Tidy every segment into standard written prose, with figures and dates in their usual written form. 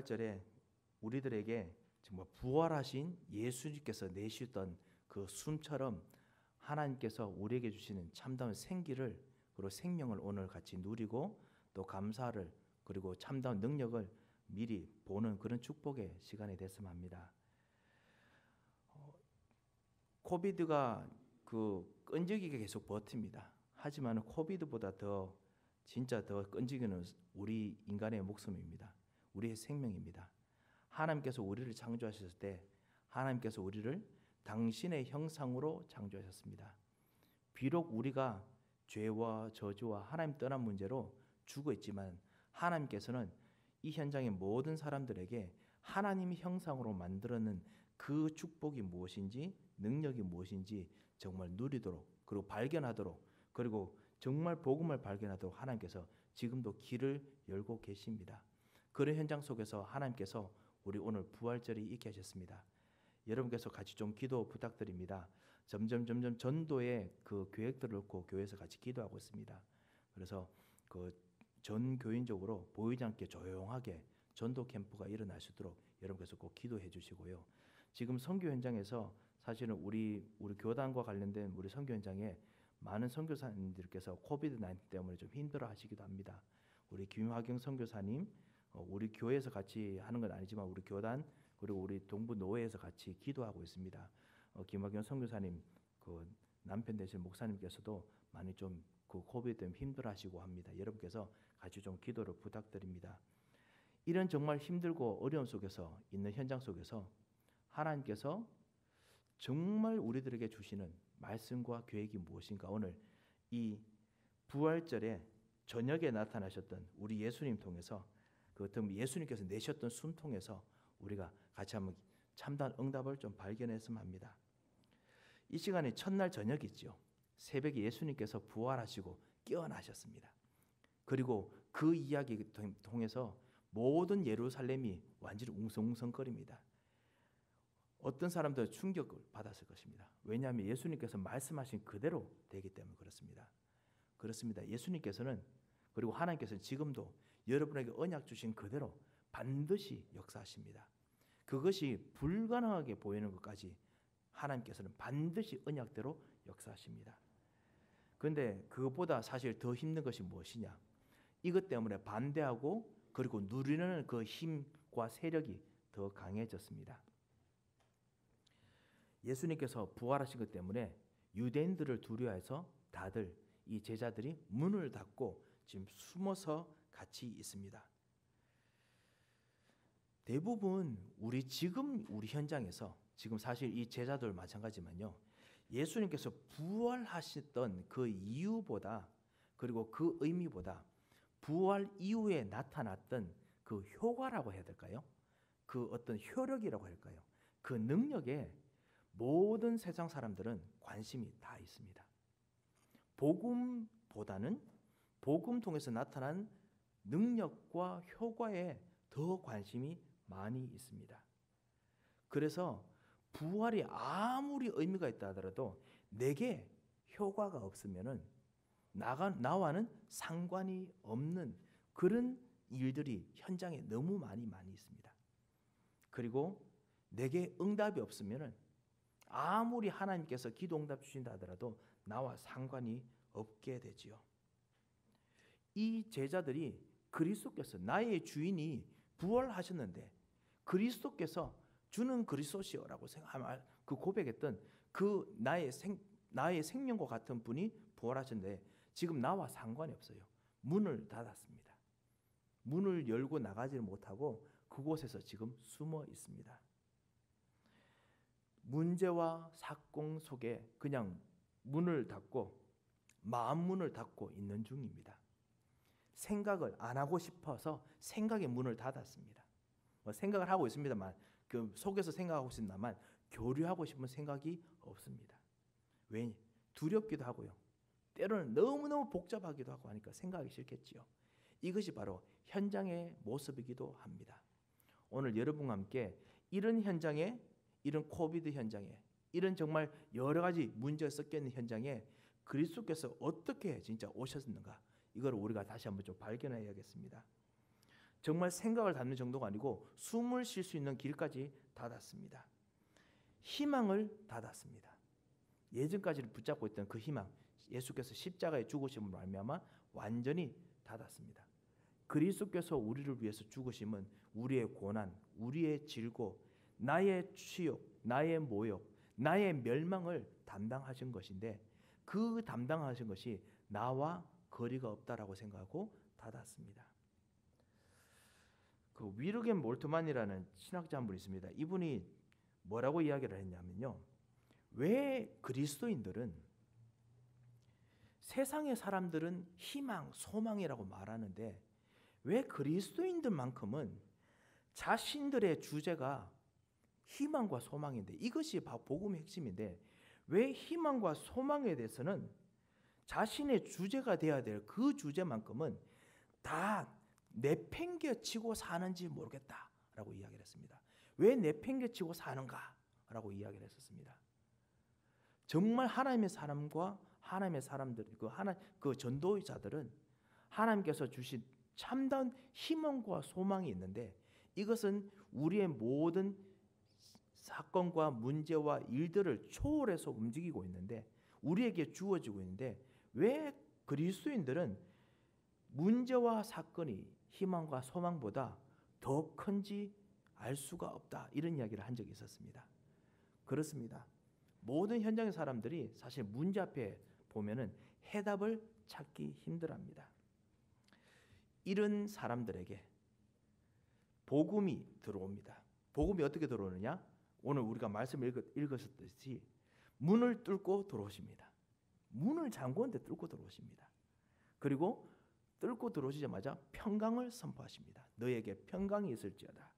부활절에 우리들에게 정말 부활하신 예수님께서 내쉬던 그 숨처럼 하나님께서 우리에게 주시는 참다운 생기를 그리고 생명을 오늘 같이 누리고 또 감사를 그리고 참다운 능력을 미리 보는 그런 축복의 시간이 됐으면 합니다. 코비드가 끈질기게 계속 버팁니다. 하지만 코비드보다 진짜 더 끈질기는 우리 인간의 목숨입니다. 우리의 생명입니다. 하나님께서 우리를 창조하셨을 때 하나님께서 우리를 당신의 형상으로 창조하셨습니다. 비록 우리가 죄와 저주와 하나님 떠난 문제로 죽어 있지만 하나님께서는 이 현장의 모든 사람들에게 하나님의 형상으로 만들어낸 그 축복이 무엇인지 능력이 무엇인지 정말 누리도록 그리고 발견하도록 그리고 정말 복음을 발견하도록 하나님께서 지금도 길을 열고 계십니다. 그런 현장 속에서 하나님께서 우리 오늘 부활절이 있게 하셨습니다. 여러분께서 같이 좀 기도 부탁드립니다. 점점 전도의 그 계획들을 놓고 교회에서 같이 기도하고 있습니다. 그래서 전 교인적으로 보이지 않게 조용하게 전도 캠프가 일어날 수 있도록 여러분께서 꼭 기도해 주시고요. 지금 선교 현장에서 사실은 우리 교단과 관련된 우리 선교 현장에 많은 선교사님들께서 코비드-19 때문에 좀 힘들어 하시기도 합니다. 우리 김화경 선교사님 우리 교회에서 같이 하는 건 아니지만 우리 교단 그리고 우리 동부 노회에서 같이 기도하고 있습니다. 김학경 선교사님 남편 되신 목사님께서도 많이 좀 코비드 때문에 힘들어하시고 합니다. 여러분께서 같이 좀 기도를 부탁드립니다. 이런 정말 힘들고 어려움 속에서 있는 현장 속에서 하나님께서 정말 우리들에게 주시는 말씀과 계획이 무엇인가 오늘 이 부활절에 저녁에 나타나셨던 우리 예수님 통해서 예수님께서 내셨던 숨 통해서 우리가 같이 한번 참다운 응답을 좀 발견했으면 합니다. 이 시간에 첫날 저녁이죠. 새벽에 예수님께서 부활하시고 깨어나셨습니다. 그리고 그 이야기 통해서 모든 예루살렘이 완전히 웅성웅성거립니다. 어떤 사람들은 충격을 받았을 것입니다. 왜냐하면 예수님께서 말씀하신 그대로 되기 때문에 그렇습니다. 그렇습니다. 예수님께서는 그리고 하나님께서는 지금도 여러분에게 언약 주신 그대로 반드시 역사하십니다. 그것이 불가능하게 보이는 것까지 하나님께서는 반드시 언약대로 역사하십니다. 그런데 그것보다 사실 더 힘든 것이 무엇이냐? 이것 때문에 반대하고 그리고 누리는 그 힘과 세력이 더 강해졌습니다. 예수님께서 부활하신 것 때문에 유대인들을 두려워해서 다들 이 제자들이 문을 닫고 지금 숨어서 같이 있습니다. 대부분 우리 현장에서 지금 사실 이 제자들 마찬가지지만요. 예수님께서 부활하셨던 그 이유보다 그리고 그 의미보다 부활 이후에 나타났던 그 효과라고 해야 될까요? 그 어떤 효력이라고 할까요? 그 능력에 모든 세상 사람들은 관심이 다 있습니다. 복음보다는 복음 통해서 나타난 능력과 효과에 더 관심이 많이 있습니다. 그래서 부활이 아무리 의미가 있다 하더라도 내게 효과가 없으면은 나와는 상관이 없는 그런 일들이 현장에 너무 많이 있습니다. 그리고 내게 응답이 없으면은 아무리 하나님께서 기도 응답 주신다 하더라도 나와 상관이 없게 되지요. 이 제자들이 그리스도께서 나의 주인이 부활하셨는데 그리스도께서 주는 그리스도시여라고 그 고백했던 그 나의 생명과 같은 분이 부활하셨는데 지금 나와 상관이 없어요. 문을 닫았습니다. 문을 열고 나가지를 못하고 그곳에서 지금 숨어 있습니다. 문제와 사건 속에 그냥 문을 닫고 마음 문을 닫고 있는 중입니다. 생각을 안 하고 싶어서 생각의 문을 닫았습니다. 생각을 하고 있습니다만 그 속에서 생각하고 있습니다만 교류하고 싶은 생각이 없습니다. 왜? 두렵기도 하고요. 때로는 너무너무 복잡하기도 하고 하니까 생각하기 싫겠지요. 이것이 바로 현장의 모습이기도 합니다. 오늘 여러분과 함께 이런 현장에 이런 코비드 현장에 이런 정말 여러 가지 문제가 섞여 있는 현장에 그리스도께서 어떻게 진짜 오셨는가 이걸 우리가 다시 한번 좀 발견해야겠습니다. 정말 생각을 닫는 정도가 아니고 숨을 쉴 수 있는 길까지 닫았습니다. 희망을 닫았습니다. 예전까지는 붙잡고 있던 그 희망, 예수께서 십자가에 죽으심으로 말미암아 완전히 닫았습니다. 그리스도께서 우리를 위해서 죽으심은 우리의 고난, 우리의 질고, 나의 치욕, 나의 모욕, 나의 멸망을 담당하신 것인데 그 담당하신 것이 나와 거리가 없다라고 생각하고 닫았습니다. 그 위르겐 몰트만이라는 신학자 한 분이 있습니다. 이분이 뭐라고 이야기를 했냐면요. 왜 그리스도인들은 세상의 사람들은 희망, 소망이라고 말하는데 왜 그리스도인들만큼은 자신들의 주제가 희망과 소망인데 이것이 복음의 핵심인데 왜 희망과 소망에 대해서는 자신의 주제가 되어야 될 그 주제만큼은 다 내팽개치고 사는지 모르겠다라고 이야기를 했습니다. 왜 내팽개치고 사는가라고 이야기를 했었습니다. 정말 하나님의 사람과 하나님의 사람들, 그 전도자들은 하나님께서 주신 참다운 희망과 소망이 있는데 이것은 우리의 모든 사건과 문제와 일들을 초월해서 움직이고 있는데 우리에게 주어지고 있는데 왜 그리스도인들은 문제와 사건이 희망과 소망보다 더 큰지 알 수가 없다 이런 이야기를 한 적이 있었습니다. 그렇습니다. 모든 현장의 사람들이 사실 문제 앞에 보면은 해답을 찾기 힘들어합니다. 이런 사람들에게 복음이 들어옵니다. 복음이 어떻게 들어오느냐? 오늘 우리가 말씀을 읽으셨듯이 문을 뚫고 들어오십니다. 문을 잠그는데 뚫고 들어오십니다. 그리고 뚫고 들어오시자마자 평강을 선포하십니다. 너에게 평강이 있을지어다.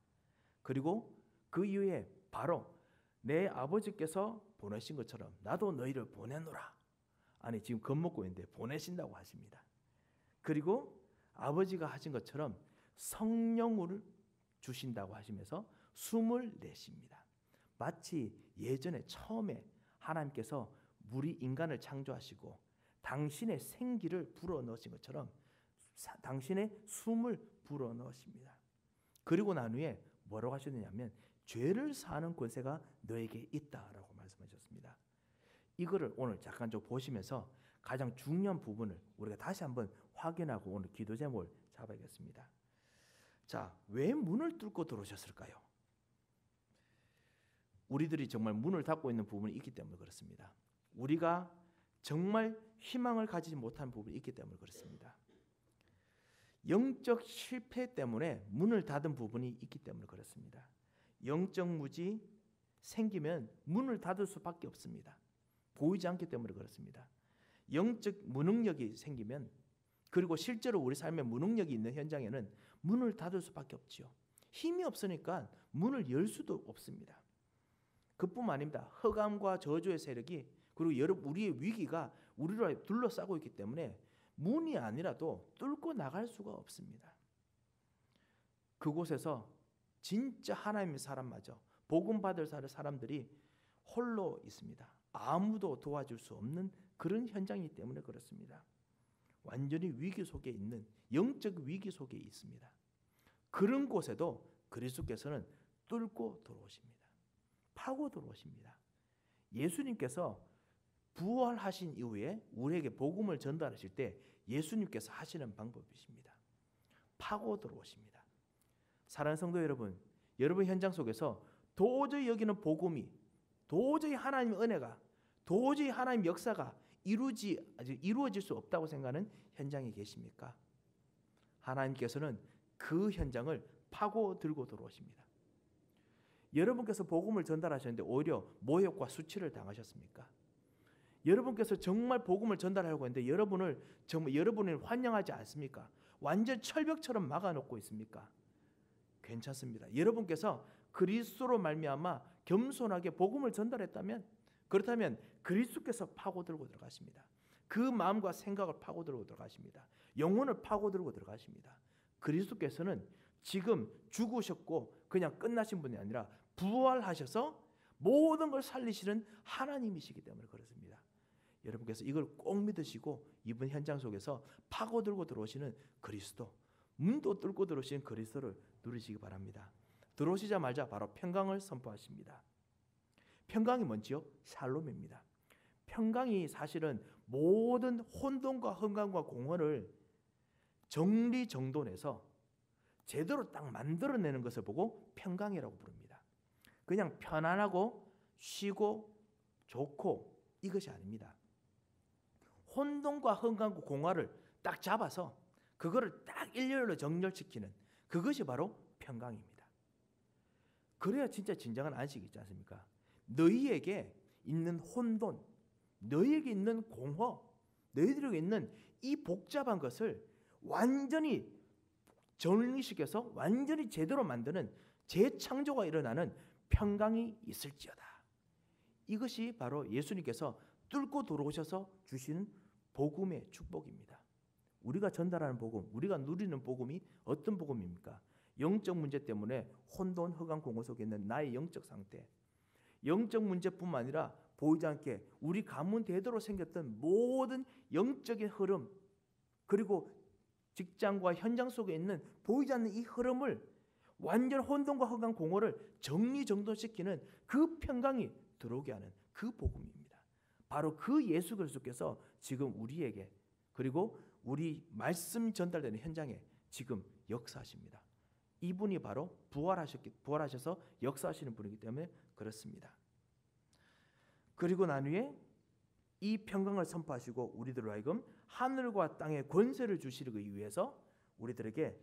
그리고 그 이후에 바로 내 아버지께서 보내신 것처럼 나도 너희를 보내노라. 아니 지금 겁먹고 있는데 보내신다고 하십니다. 그리고 아버지가 하신 것처럼 성령을 주신다고 하시면서 숨을 내쉽니다. 마치 예전에 처음에 하나님께서 우리 인간을 창조하시고 당신의 생기를 불어넣으신 것처럼 당신의 숨을 불어넣으십니다. 그리고 난 후에 뭐라고 하셨느냐면 죄를 사하는 권세가 너에게 있다라고 말씀하셨습니다. 이거를 오늘 잠깐 좀 보시면서 가장 중요한 부분을 우리가 다시 한번 확인하고 오늘 기도 제목을 잡아야겠습니다. 자, 왜 문을 뚫고 들어오셨을까요? 우리들이 정말 문을 닫고 있는 부분이 있기 때문에 그렇습니다. 우리가 정말 희망을 가지지 못한 부분이 있기 때문에 그렇습니다. 영적 실패 때문에 문을 닫은 부분이 있기 때문에 그렇습니다. 영적 무지 생기면 문을 닫을 수밖에 없습니다. 보이지 않기 때문에 그렇습니다. 영적 무능력이 생기면 그리고 실제로 우리 삶에 무능력이 있는 현장에는 문을 닫을 수밖에 없지요. 힘이 없으니까 문을 열 수도 없습니다. 그뿐만 아닙니다. 흑암과 저주의 세력이 그리고 우리의 위기가 우리를 둘러싸고 있기 때문에 문이 아니라도 뚫고 나갈 수가 없습니다. 그곳에서 진짜 하나님의 사람마저 복음 받을 사람들이 홀로 있습니다. 아무도 도와줄 수 없는 그런 현장이기 때문에 그렇습니다. 완전히 위기 속에 있는 영적 위기 속에 있습니다. 그런 곳에도 그리스도께서는 뚫고 들어오십니다. 파고 들어오십니다. 예수님께서 부활하신 이후에 우리에게 복음을 전달하실 때 예수님께서 하시는 방법이십니다. 파고 들어오십니다. 사랑하는 성도 여러분, 여러분 현장 속에서 도저히 여기는 복음이, 도저히 하나님의 은혜가, 도저히 하나님의 역사가 이루어질 수 없다고 생각하는 현장에 계십니까? 하나님께서는 그 현장을 파고 들고 들어오십니다. 여러분께서 복음을 전달하셨는데 오히려 모욕과 수치를 당하셨습니까? 여러분께서 정말 복음을 전달하려고 했는데 여러분을 환영하지 않습니까? 완전 철벽처럼 막아놓고 있습니까? 괜찮습니다. 여러분께서 그리스도로 말미암아 겸손하게 복음을 전달했다면 그렇다면 그리스도께서 파고들고 들어가십니다. 그 마음과 생각을 파고들고 들어가십니다. 영혼을 파고들고 들어가십니다. 그리스도께서는 지금 죽으셨고 그냥 끝나신 분이 아니라 부활하셔서 모든 걸 살리시는 하나님이시기 때문에 그렇습니다. 여러분께서 이걸 꼭 믿으시고 이번 현장 속에서 파고들고 들어오시는 그리스도, 문도 뚫고 들어오신 그리스도를 누리시기 바랍니다. 들어오시자마자 바로 평강을 선포하십니다. 평강이 뭔지요? 샬롬입니다. 평강이 사실은 모든 혼돈과 흥간과 공허를 정리정돈해서 제대로 딱 만들어내는 것을 보고 평강이라고 부릅니다. 그냥 편안하고 쉬고 좋고 이것이 아닙니다. 혼돈과 흥간과 공허를 딱 잡아서 그거를 딱 일렬로 정렬시키는 그것이 바로 평강입니다. 그래야 진짜 진정한 안식이 있지 않습니까? 너희에게 있는 혼돈, 너희에게 있는 공허, 너희들에게 있는 이 복잡한 것을 완전히 정리시켜서 완전히 제대로 만드는 재창조가 일어나는 평강이 있을지어다. 이것이 바로 예수님께서 뚫고 들어오셔서 주시는 복음의 축복입니다. 우리가 전달하는 복음, 우리가 누리는 복음이 어떤 복음입니까? 영적 문제 때문에 혼돈, 허강, 공허 속에 있는 나의 영적 상태, 영적 문제뿐만 아니라 보이지 않게 우리 가문 대대로 생겼던 모든 영적인 흐름, 그리고 직장과 현장 속에 있는 보이지 않는 이 흐름을 완전 혼돈과 허강, 공허를 정리정돈시키는 그 평강이 들어오게 하는 그 복음입니다. 바로 그 예수 그리스도께서 지금 우리에게, 그리고 우리 말씀 전달되는 현장에 지금 역사하십니다. 이분이 바로 부활하셔서 역사하시는 분이기 때문에 그렇습니다. 그리고 난 후에 이 평강을 선포하시고 우리들로 하여금 하늘과 땅의 권세를 주시기 위해서 우리들에게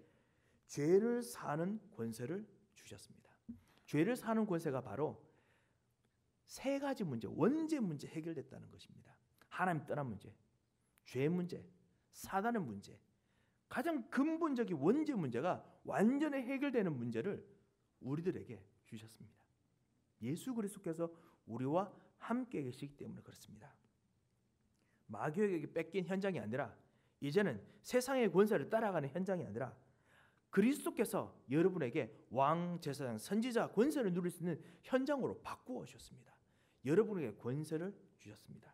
죄를 사는 권세를 주셨습니다. 죄를 사는 권세가 바로 세 가지 문제, 원죄 문제 해결됐다는 것입니다. 하나님 떠난 문제, 죄 문제, 사단의 문제, 가장 근본적인 원죄 문제가 완전히 해결되는 문제를 우리들에게 주셨습니다. 예수 그리스도께서 우리와 함께 계시기 때문에 그렇습니다. 마귀에게 뺏긴 현장이 아니라 이제는 세상의 권세를 따라가는 현장이 아니라 그리스도께서 여러분에게 왕, 제사장, 선지자 권세를 누릴 수 있는 현장으로 바꾸어 주셨습니다. 여러분에게 권세를 주셨습니다.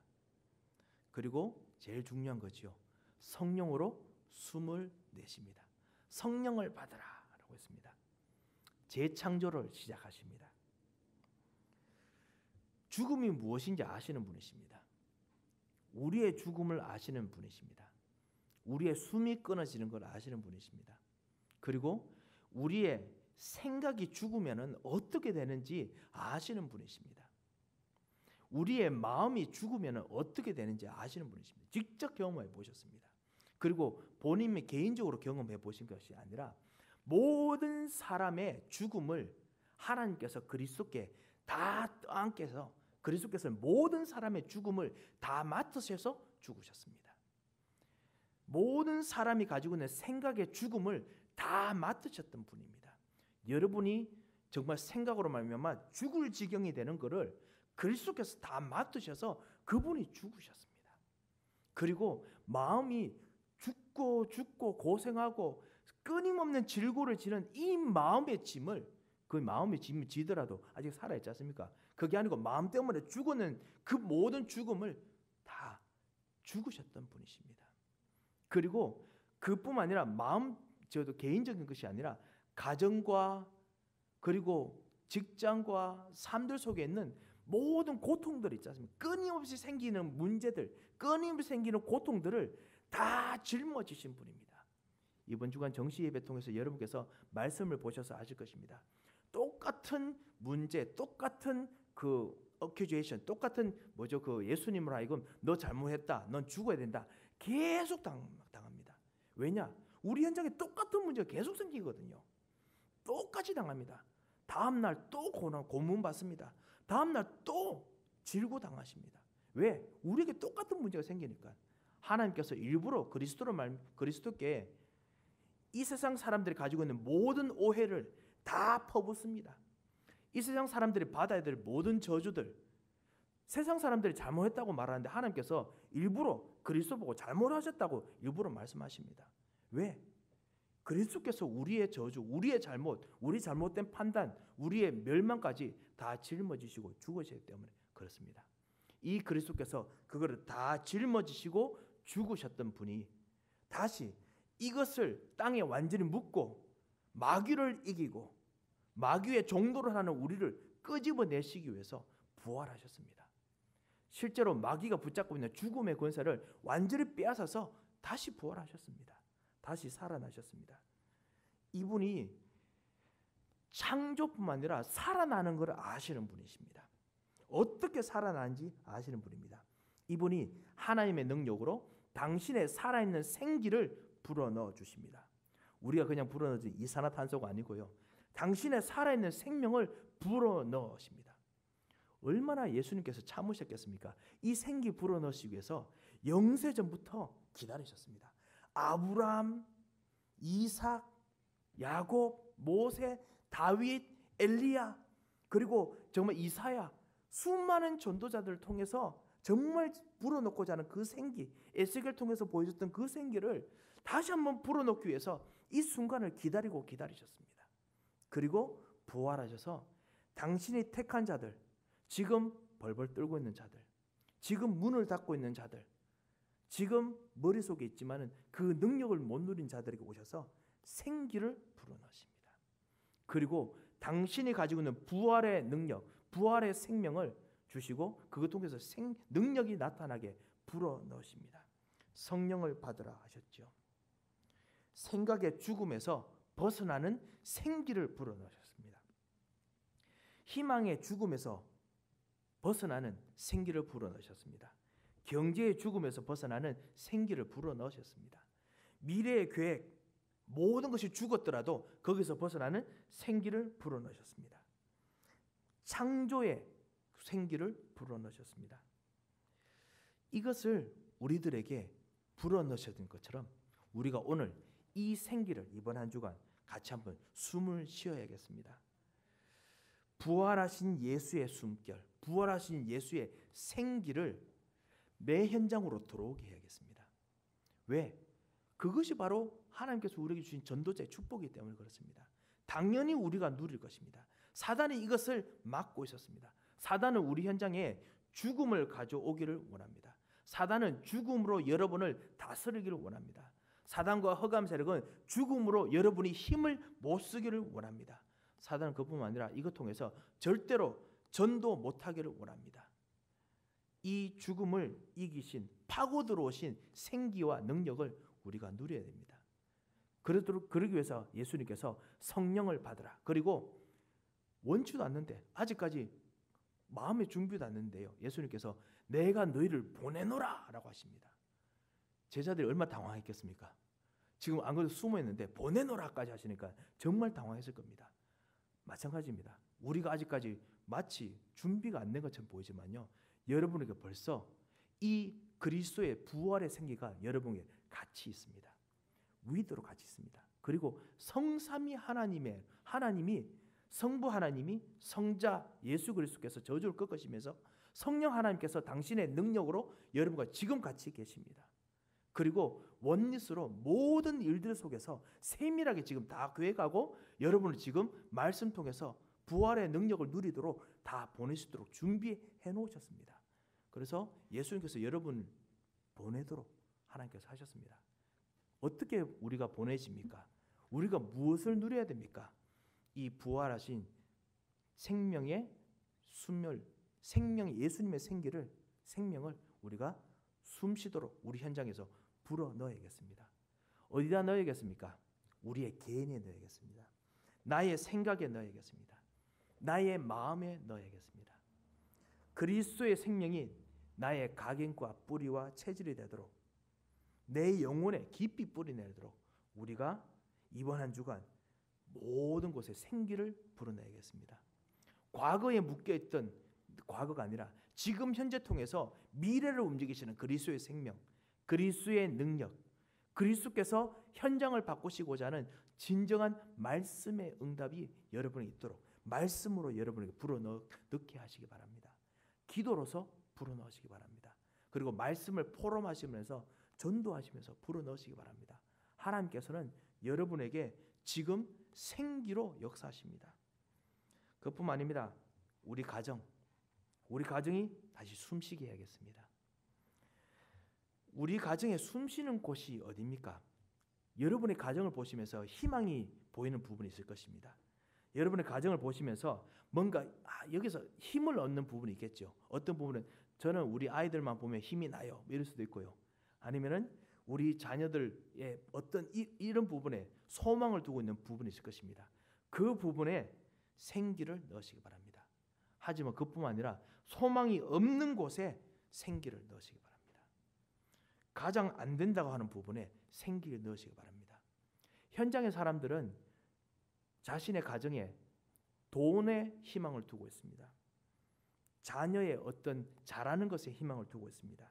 그리고 제일 중요한 거지요. 성령으로 숨을 내십니다. 성령을 받으라 라고 했습니다. 재창조를 시작하십니다. 죽음이 무엇인지 아시는 분이십니다. 우리의 죽음을 아시는 분이십니다. 우리의 숨이 끊어지는 걸 아시는 분이십니다. 그리고 우리의 생각이 죽으면 어떻게 되는지 아시는 분이십니다. 우리의 마음이 죽으면 어떻게 되는지 아시는 분이십니다. 직접 경험해 보셨습니다. 그리고 본인이 개인적으로 경험해 보신 것이 아니라 모든 사람의 죽음을 하나님께서 그리스도께 다 떠안께서 그리스도께서 모든 사람의 죽음을 다 맡으셔서 죽으셨습니다. 모든 사람이 가지고 있는 생각의 죽음을 다 맡으셨던 분입니다. 여러분이 정말 생각으로 말미암아 죽을 지경이 되는 것을 그리스도께서 다 맡으셔서 그분이 죽으셨습니다. 그리고 마음이 죽고 고생하고 끊임없는 질고를 지는 이 마음의 짐을, 그 마음의 짐을 지더라도 아직 살아있지 않습니까? 그게 아니고 마음 때문에 죽는 그 모든 죽음을 다 죽으셨던 분이십니다. 그리고 그뿐만 아니라 저도 개인적인 것이 아니라 가정과 그리고 직장과 삶들 속에 있는 모든 고통들이 있지 않습니까? 끊임없이 생기는 문제들, 끊임없이 생기는 고통들을 다 짊어지신 분입니다. 이번 주간 정시 예배 통해서 여러분께서 말씀을 보셔서 아실 것입니다. 똑같은 문제, 똑같은 그 어큐제이션, 똑같은 그 예수님으로 하여금 너 잘못했다, 넌 죽어야 된다, 계속 당합니다. 왜냐? 우리 현장에 똑같은 문제가 계속 생기거든요. 똑같이 당합니다. 다음 날 또 고문 받습니다. 다음 날 또 질고당하십니다. 왜? 우리에게 똑같은 문제가 생기니까. 하나님께서 일부러 그리스도께 이 세상 사람들이 가지고 있는 모든 오해를 다 퍼붓습니다. 이 세상 사람들이 받아야 될 모든 저주들, 세상 사람들이 잘못했다고 말하는데 하나님께서 일부러 그리스도 보고 잘못하셨다고 일부러 말씀하십니다. 왜? 그리스도께서 우리의 저주, 우리의 잘못, 우리 잘못된 판단, 우리의 멸망까지 다 짊어지시고 죽으셨기 때문에 그렇습니다. 이 그리스도께서 그거를 다 짊어지시고 죽으셨던 분이 다시 이것을 땅에 완전히 묻고 마귀를 이기고 마귀의 종도를 하는 우리를 끄집어내시기 위해서 부활하셨습니다. 실제로 마귀가 붙잡고 있는 죽음의 권세를 완전히 빼앗아서 다시 부활하셨습니다. 다시 살아나셨습니다. 이분이 창조뿐만 아니라 살아나는 것을 아시는 분이십니다. 어떻게 살아나는지 아시는 분입니다. 이분이 하나님의 능력으로 당신의 살아있는 생기를 불어넣어 주십니다. 우리가 그냥 불어넣어진 이산화탄소가 아니고요. 당신의 살아있는 생명을 불어넣으십니다. 얼마나 예수님께서 참으셨겠습니까? 이 생기 불어넣으시기 위해서 영세전부터 기다리셨습니다. 아브라함, 이삭, 야곱, 모세, 다윗, 엘리야, 그리고 정말 이사야, 수많은 전도자들을 통해서 정말 불어넣고자 하는 그 생기, 에스겔을 통해서 보여줬던 그 생기를 다시 한번 불어넣기 위해서 이 순간을 기다리셨습니다. 그리고 부활하셔서 당신이 택한 자들, 지금 벌벌 떨고 있는 자들, 지금 문을 닫고 있는 자들, 지금 머릿속에 있지만은 그 능력을 못 누린 자들에게 오셔서 생기를 불어넣으십니다. 그리고 당신이 가지고 있는 부활의 능력, 부활의 생명을 주시고 그것 통해서 능력이 나타나게 불어넣으십니다. 성령을 받으라 하셨죠. 생각의 죽음에서 벗어나는 생기를 불어넣으셨습니다. 희망의 죽음에서 벗어나는 생기를 불어넣으셨습니다. 경제의 죽음에서 벗어나는 생기를 불어넣으셨습니다. 미래의 계획, 모든 것이 죽었더라도 거기서 벗어나는 생기를 불어넣으셨습니다. 창조의 생기를 불어넣으셨습니다. 이것을 우리들에게 불어넣으셨던 것처럼 우리가 오늘 이 생기를 이번 한 주간 같이 한번 숨을 쉬어야겠습니다. 부활하신 예수의 숨결, 부활하신 예수의 생기를 매 현장으로 들어오게 해야겠습니다. 왜? 그것이 바로 하나님께서 우리에게 주신 전도자의 축복이기 때문에 그렇습니다. 당연히 우리가 누릴 것입니다. 사단이 이것을 막고 있었습니다. 사단은 우리 현장에 죽음을 가져오기를 원합니다. 사단은 죽음으로 여러분을 다스리기를 원합니다. 사단과 흑암 세력은 죽음으로 여러분이 힘을 못 쓰기를 원합니다. 사단은 그뿐만 아니라 이것 통해서 절대로 전도 못하기를 원합니다. 이 죽음을 이기신 파고 들어오신 생기와 능력을 우리가 누려야 됩니다. 그러기 위해서 예수님께서 성령을 받으라. 그리고 원치도 않는데 아직까지 마음의 준비도 않는데요. 예수님께서 내가 너희를 보내노라 라고 하십니다. 제자들이 얼마나 당황했겠습니까? 지금 안 그래도 숨어 있는데 보내노라까지 하시니까 정말 당황했을 겁니다. 마찬가지입니다. 우리가 아직까지 마치 준비가 안 된 것처럼 보이지만요. 여러분에게 벌써 이 그리스도의 부활의 생기가 여러분에게 같이 있습니다. 위대로 같이 있습니다. 그리고 성삼위 하나님이 성부 하나님이 성자 예수 그리스도께서 저주를 꺾으시면서 성령 하나님께서 당신의 능력으로 여러분과 지금 같이 계십니다. 그리고 원리스로 모든 일들 속에서 세밀하게 지금 다 계획하고 여러분을 지금 말씀 통해서 부활의 능력을 누리도록 다 보내시도록 준비해 놓으셨습니다. 그래서 예수님께서 여러분을 보내도록 하나님께서 하셨습니다. 어떻게 우리가 보내십니까? 우리가 무엇을 누려야 됩니까? 이 부활하신 생명의 순멸, 예수님의 생명을 우리가 숨쉬도록 우리 현장에서 불어 넣어야겠습니다. 어디다 넣어야겠습니까? 우리의 개인에 넣어야겠습니다. 나의 생각에 넣어야겠습니다. 나의 마음에 넣어야겠습니다. 그리스도의 생명이 나의 각인과 뿌리와 체질이 되도록 내 영혼에 깊이 뿌리내도록 우리가 이번 한 주간 모든 곳에 생기를 불어내야겠습니다. 과거에 묶여있던 과거가 아니라 지금 현재 통해서 미래를 움직이시는 그리스도의 생명, 그리스도의 능력, 그리스도께서 현장을 바꾸시고자 하는 진정한 말씀의 응답이 여러분에 있도록 말씀으로 여러분에게 불어넣게 하시기 바랍니다. 기도로서 불어넣으시기 바랍니다. 그리고 말씀을 포럼하시면서 전도하시면서 불어넣으시기 바랍니다. 하나님께서는 여러분에게 지금 생기로 역사하십니다. 그뿐만 아닙니다. 우리 가정이 다시 숨쉬게 해야겠습니다. 우리 가정에 숨쉬는 곳이 어디입니까? 여러분의 가정을 보시면서 희망이 보이는 부분이 있을 것입니다. 여러분의 가정을 보시면서 뭔가 여기서 힘을 얻는 부분이 있겠죠. 어떤 부분은 저는 우리 아이들만 보면 힘이 나요, 이럴 수도 있고요. 아니면은 우리 자녀들의 어떤 이런 부분에 소망을 두고 있는 부분이 있을 것입니다. 그 부분에 생기를 넣으시기 바랍니다. 하지만 그뿐만 아니라 소망이 없는 곳에 생기를 넣으시기 바랍니다. 가장 안 된다고 하는 부분에 생기를 넣으시기 바랍니다. 현장의 사람들은 자신의 가정에 돈에 희망을 두고 있습니다. 자녀의 어떤 잘하는 것에 희망을 두고 있습니다.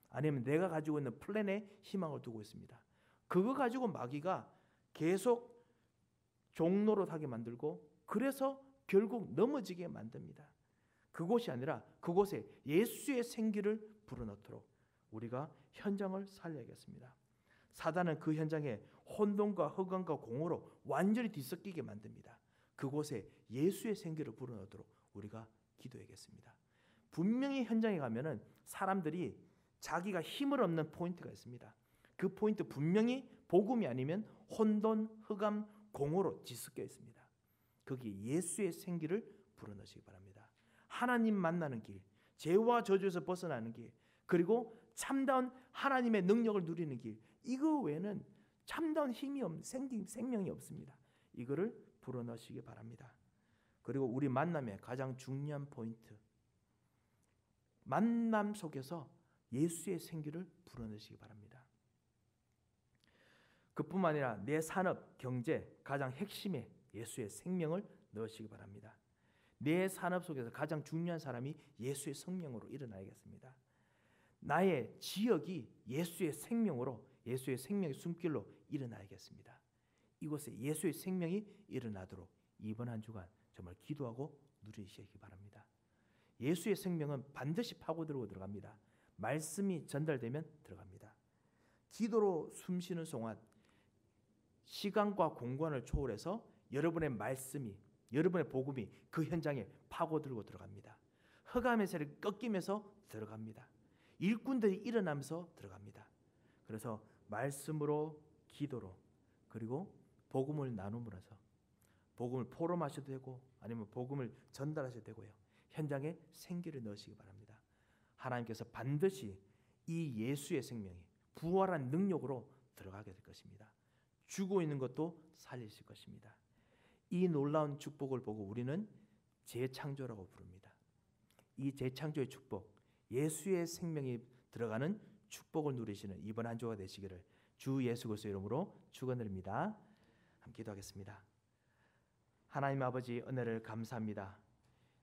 아니면 내가 가지고 있는 플랜에 희망을 두고 있습니다. 그거 가지고 마귀가 계속 종노릇하게 만들고 그래서 결국 넘어지게 만듭니다. 그곳이 아니라 그곳에 예수의 생기를 불어넣도록 우리가 현장을 살려야겠습니다. 사단은 그 현장에 혼돈과 허감과 공허로 완전히 뒤섞이게 만듭니다. 그곳에 예수의 생기를 불어넣도록 우리가 기도해야겠습니다. 분명히 현장에 가면은 사람들이 자기가 힘을 얻는 포인트가 있습니다. 그 포인트 분명히 복음이 아니면 혼돈, 흑암, 공허로 뒤섞여 있습니다. 거기 예수의 생기를 불어넣으시기 바랍니다. 하나님 만나는 길, 죄와 저주에서 벗어나는 길, 그리고 참다운 하나님의 능력을 누리는 길, 이거 외에는 참다운 힘이 없는 생명이 없습니다. 이거를 불어넣으시기 바랍니다. 그리고 우리 만남의 가장 중요한 포인트, 만남 속에서 예수의 생기를 불어넣으시기 바랍니다. 그뿐만 아니라 내 산업, 경제 가장 핵심에 예수의 생명을 넣으시기 바랍니다. 내 산업 속에서 가장 중요한 사람이 예수의 성령으로 일어나야겠습니다. 나의 지역이 예수의 생명으로, 예수의 생명의 숨길로 일어나야겠습니다. 이곳에 예수의 생명이 일어나도록 이번 한 주간 정말 기도하고 누리시기 바랍니다. 예수의 생명은 반드시 파고들고 들어갑니다. 말씀이 전달되면 들어갑니다. 기도로 숨쉬는 동안 시간과 공간을 초월해서 여러분의 말씀이, 여러분의 복음이 그 현장에 파고들고 들어갑니다. 흑암의 세력이 꺾이면서 들어갑니다. 일꾼들이 일어나면서 들어갑니다. 그래서 말씀으로, 기도로, 그리고 복음을 나눔으로써 복음을 포럼하셔도 되고 아니면 복음을 전달하셔도 되고요. 현장에 생기를 넣으시기 바랍니다. 하나님께서 반드시 이 예수의 생명이 부활한 능력으로 들어가게 될 것입니다. 죽어 있는 것도 살리실 것입니다. 이 놀라운 축복을 보고 우리는 재창조라고 부릅니다. 이 재창조의 축복, 예수의 생명이 들어가는 축복을 누리시는 이번 한 주가 되시기를 주 예수 그리스도의 이름으로 축원드립니다. 함께 기도하겠습니다. 하나님 아버지, 은혜를 감사합니다.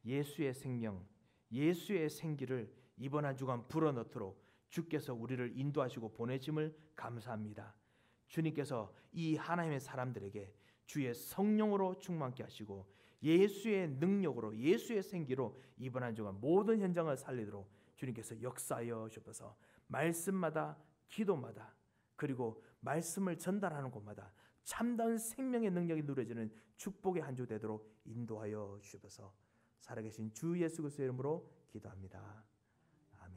예수의 생명, 예수의 생기를 이번 한 주간 불어넣도록 주께서 우리를 인도하시고 보내심을 감사합니다. 주님께서 이 하나님의 사람들에게 주의 성령으로 충만케 하시고 예수의 능력으로, 예수의 생기로 이번 한 주간 모든 현장을 살리도록 주님께서 역사하여 주셔서 말씀마다, 기도마다, 그리고 말씀을 전달하는 곳마다 참다운 생명의 능력이 누려지는 축복의 한 주 되도록 인도하여 주셔서 살아계신 주 예수 그리스도의 이름으로 기도합니다. 아멘.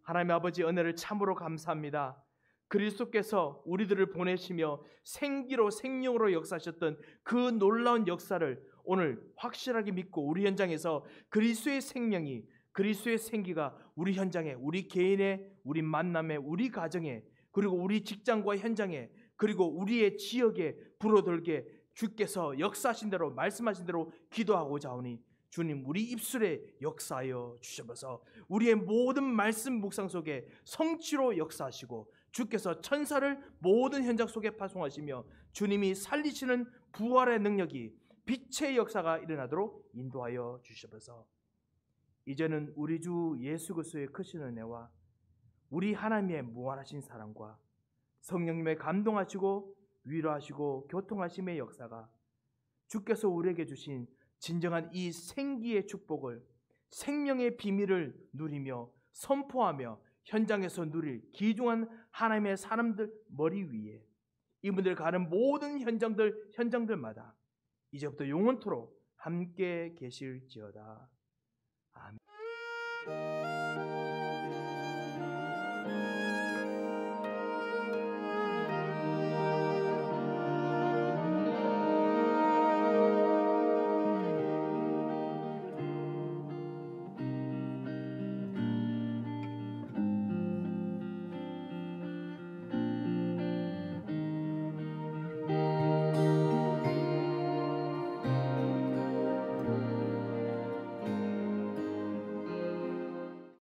하나님의 아버지, 은혜를 참으로 감사합니다. 그리스도께서 우리들을 보내시며 생기로, 생명으로 역사하셨던 그 놀라운 역사를 오늘 확실하게 믿고 우리 현장에서 그리스도의 생명이, 그리스도의 생기가 우리 현장에, 우리 개인의, 우리 만남에, 우리 가정에, 그리고 우리 직장과 현장에, 그리고 우리의 지역에 불어들게 주께서 역사하신 대로, 말씀하신 대로 기도하고자 하오니 주님, 우리 입술에 역사하여 주셔서 우리의 모든 말씀 묵상 속에 성취로 역사하시고 주께서 천사를 모든 현장 속에 파송하시며 주님이 살리시는 부활의 능력이, 빛의 역사가 일어나도록 인도하여 주셔서 이제는 우리 주 예수 그리스도의 크신 은혜와 우리 하나님의 무한하신 사랑과 성령님의 감동하시고 위로하시고 교통하심의 역사가 주께서 우리에게 주신 진정한 이 생기의 축복을, 생명의 비밀을 누리며 선포하며 현장에서 누릴 귀중한 하나님의 사람들 머리 위에 이분들 가는 모든 현장들마다 이제부터 영원토록 함께 계실지어다. 아멘.